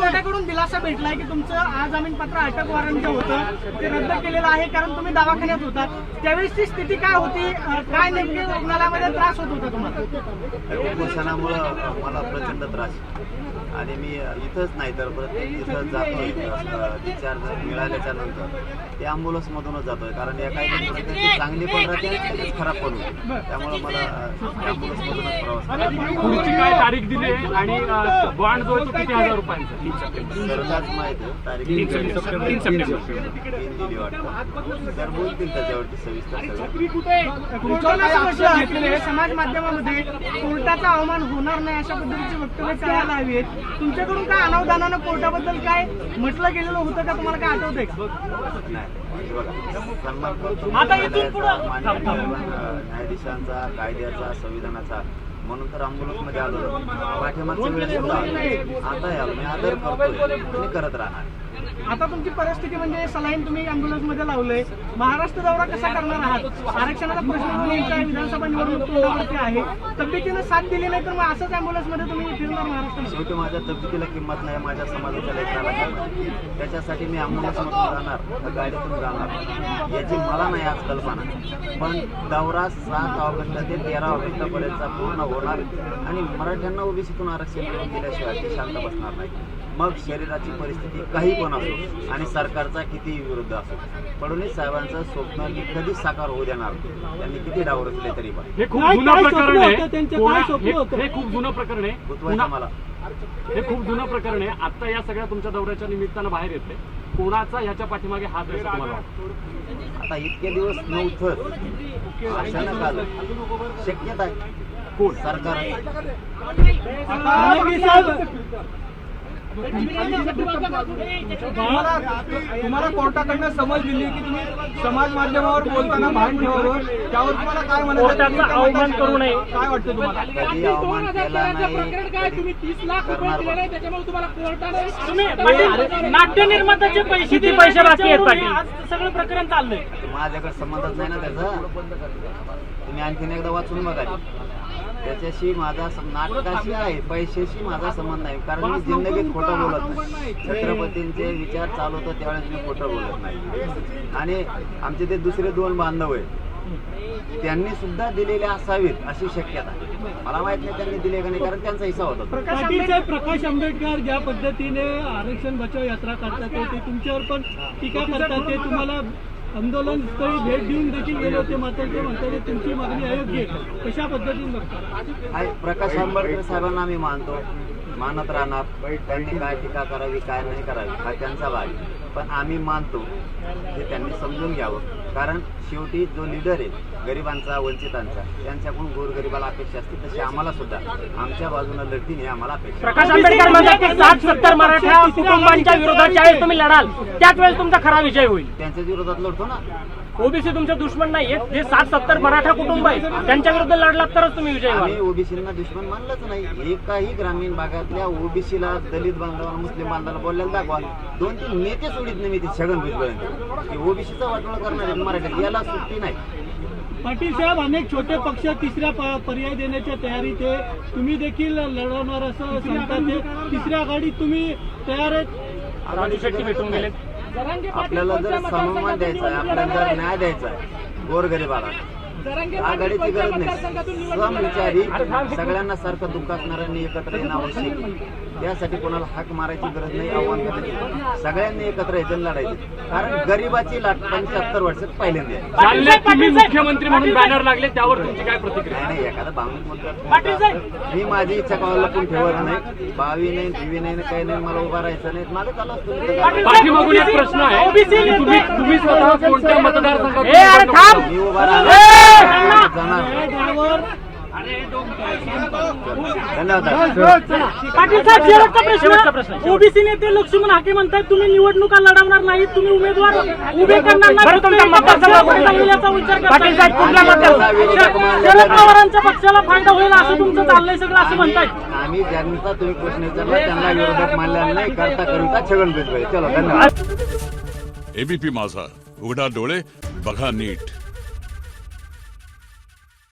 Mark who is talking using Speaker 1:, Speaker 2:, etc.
Speaker 1: कोर्टाकडून दिलासा भेटलाय की तुमचं जामीनपत्र अटक वॉरंट होतं ते रद्द केलेलं आहे, कारण तुम्ही दवाखान्यात होता त्यावेळेसची स्थिती काय होती, काय नेमके रुग्णालयामध्ये त्रास होत होता तुम्हाला?
Speaker 2: उपोषणामुळं मला प्रचंड त्रास आणि मी इथंच नाही तर प्रत्येक इथं जातोय डिस्चार्ज मिळाल्याच्या नंतर ते ॲम्ब्युलन्समधूनच जातोय, कारण एका एका चांगली पण राहते आणि लगेच खराब पण होते, त्यामुळे मला ॲम्ब्युलन्समधूनच प्रवास करायचा.
Speaker 3: पुढची काय तारीख दिली आहे आणि बॉन्ड जो आहे तो किती हजार रुपयांचा?
Speaker 2: सरकारच माहिती आहे तारीख 3 दिली वाटतं, तर बोलतील त्याच्यावरती सविस्तर सगळं.
Speaker 1: समाज माध्यमामध्ये कोर्टाचा अवमान होणार नाही अशा पद्धतीची वक्तव्य करायला हवी आहेत. तुमच्याकडून काय अनावधानानं कोर्टाबद्दल काय म्हटलं गेलेलं होतं का, तुम्हाला काय आठवतंय का?
Speaker 2: नाही बघा, सन्मान करतो न्यायाधीशांचा, कायद्याचा, संविधानाचा, म्हणून तर ॲम्ब्युलन्समध्ये आलो. पाठीमागच्या वेळेस सुद्धा आता आलो, मी आदर करतोय आणि करत राहणार.
Speaker 1: आता तुमची परिस्थिती म्हणजे सलाईन तुम्ही ॲम्ब्युलन्समध्ये लावलंय, महाराष्ट्र दौरा कसा करणार आहात? आरक्षणाचा प्रश्न तुमच्या विधानसभा निवडणूक तोंडावरती आहे, तब्येतीनं साथ दिली नाही तर मग असंच ॲम्ब्युलन्समध्ये तुम्ही फिरणार महाराष्ट्रात?
Speaker 2: शेवटी माझ्या तब्येतीला किंमत नाही, माझ्या समाजाच्या लेकराला किंमत, त्याच्यासाठी मी ॲम्ब्युलन्समधून जाणार, गाडीतून जाणार, याची मला नाही आज कल्पना. पण दौरा 7 ऑगस्ट ते 13 ऑगस्टपर्यंतचा पूर्ण होणार आणि मराठ्यांना ओबीसीतून आरक्षण मिळवून दिल्याशिवाय ती शांत बसणार नाही. मग शरीराची परिस्थिती काही पण असो आणि सरकारचा किती विरुद्ध असो, फडणवीस साहेबांचं स्वप्न मी कधीच साकार होऊ देणार. त्यांनी किती डाव रचले तरी पण
Speaker 3: हे खूप जुनं प्रकरण आहे, हे खूप जुनं प्रकरण आहे,
Speaker 2: गुतवायचं मला.
Speaker 3: हे खूप जुनं प्रकरण आहे. आता या सगळ्या तुमच्या दौऱ्याच्या निमित्तानं बाहेर येते, कोणाचा ह्याच्या पाठीमागे हात आहे असं तुम्हाला वाटतं?
Speaker 2: आता इतके दिवस नव्हतं, अचानक आलं, शक्यता आहे कोण सरकार
Speaker 4: तुम्हाला कोर्टाकडनं समज दिली की तुम्ही समाज माध्यमावर बोलताना भान ठेवावं, त्यावर तुम्हाला काय म्हणायचं?
Speaker 1: अवमान करू नये
Speaker 4: काय वाटतं तुम्हाला?
Speaker 2: कधी अवमान केला नाही,
Speaker 1: तुम्ही 30 लाख
Speaker 2: करणार
Speaker 1: रुपये दिले, त्याच्यामुळे तुम्हाला कोर्टाने नाट्य निर्मात्याचे किती पैसे बाकी आहेत पाटील? आज सगळं प्रकरण चाललंय.
Speaker 2: माझ्याकडे संबंधच नाही ना त्याचा. तुम्ही आणखीन एकदा वाचून बघा, त्याच्याशी माझा नाटकाशी आहे, पैशाशी माझा संबंध नाही, कारण मी जिंदगीत खोटं बोलत नाही. छत्रपतींचे विचार चालू होतं त्यावेळेस मी खोटं बोलत नाही. आणि आमचे ते दुसरे 2 बांधव आहेत, त्यांनी सुद्धा दिलेले असावेत अशी शक्यता. मला माहित नाही त्यांनी दिले का नाही, कारण त्यांचा हिस्सा होता.
Speaker 1: प्रकाश आंबेडकर ज्या पद्धतीने आरक्षण बचाव यात्रा करतात ते तुमच्यावर पण टीका करतात, ते तुम्हाला आंदोलन स्थळी भेट देऊन देखील गेले होते, मात्र ते म्हणतात तुमची मागणी अयोग्य आहे. कशा पद्धतीने बघतात?
Speaker 2: प्रकाश आंबेडकर साहेबांना आम्ही मानत राहणार. त्यांनी काय टीका करावी काय नाही करावी हा त्यांचा भाग आहे, पण आम्ही मानतो हे त्यांनी समजून घ्यावं. कारण शेवटी जो लीडर आहे गरिबांचा, वंचितांचा, त्यांच्याकडून गोरगरिबाला अपेक्षा असते, तशी आम्हाला सुद्धा आमच्या बाजूने लढतीन हे आम्हाला अपेक्षा.
Speaker 1: प्रकाश आंबेडकर म्हणतात की 60-70 मराठा कुटुंबांच्या विरोधात ज्यावेळेस तुम्ही लढाल त्याच वेळेस तुमचा खरा विजय होईल.
Speaker 2: त्यांच्याच विरोधात लढतो ना.
Speaker 1: ओबीसी तुमचे दुश्मन नाहीये, जे 60-70 मराठा कुटुंब आहे त्यांच्या विरुद्ध लढलात तरच तुम्ही विजय व्हाल.
Speaker 2: आम्ही ओबीसींना दुश्मन मानलंच नाही. एकाही ग्रामीण भागातल्या ओबीसीला, दलित बांधवांना, मुस्लिम बांधवांना बोललेलं दाखवा. 2-3 नेते सोडित नाही मी ते छगन भुजबळ ओबीसीचा वाटोळ करणारे मराठी, याला सुट्टी नाही.
Speaker 1: पाटील साहेब, अनेक छोटे पक्ष तिसऱ्या पर्याय देण्याच्या तयारीत आहे, तुम्ही देखील लढवणार असं सांगतात. तिसऱ्या आघाडीत तुम्ही तयार आहेत?
Speaker 3: राजू शेट्टी भेटून गेले.
Speaker 2: आपल्याला जर सन्मान द्यायचा आहे, आपल्याला जर न्याय द्यायचा आहे गोरगरिबाला, आघाडीची गरज नाही. समविचारी सगळ्यांना सारखं दुःख असणाऱ्यांनी एकत्र येणं आवश्यक आहे. त्यासाठी कोणाला हाक मारायची गरज नाही, आव्हान करायची. सगळ्यांनी एकत्र यायचं लढायचं, कारण गरिबाची लाट 75 वर्षात पहिल्यांदा
Speaker 3: तुम्ही मुख्यमंत्री म्हणून बॅनर लागले, त्यावर तुमची काय प्रतिक्रिया?
Speaker 2: नाही. एखादा भावनिक मी माझी इच्छा कोणाला पण ठेवत नाही. बावी नाही, टीव्ही नाही, काही नाही, मला उभा राहायचं नाही, माझं चालू असतो.
Speaker 3: पाठीमागून एक प्रश्न आहे, तुम्ही स्वतः कोणत्या मतदारसंघात
Speaker 2: मी उभा राहणार जाणार. धन्यवाद.
Speaker 1: पाटील साहेब, शेवटचा प्रश्न. ओबीसी नेते लक्ष्मण हाके म्हणतात तुम्ही निवडणुका लढवणार नाही, तुम्ही उमेदवार उभे करणार नाही. शरद पवारांच्या पक्षाला फायदा होईल असं तुमचं चाललंय सगळं असं म्हणतायत.
Speaker 2: आम्ही ज्यांचा तुम्ही प्रश्न विचारला त्यांना विरोधात मानलेला नाही, करता करिता छगन भुजबळ. चलो, धन्यवाद.
Speaker 5: एबीपी माझा, उघडा डोळे बघा नीट.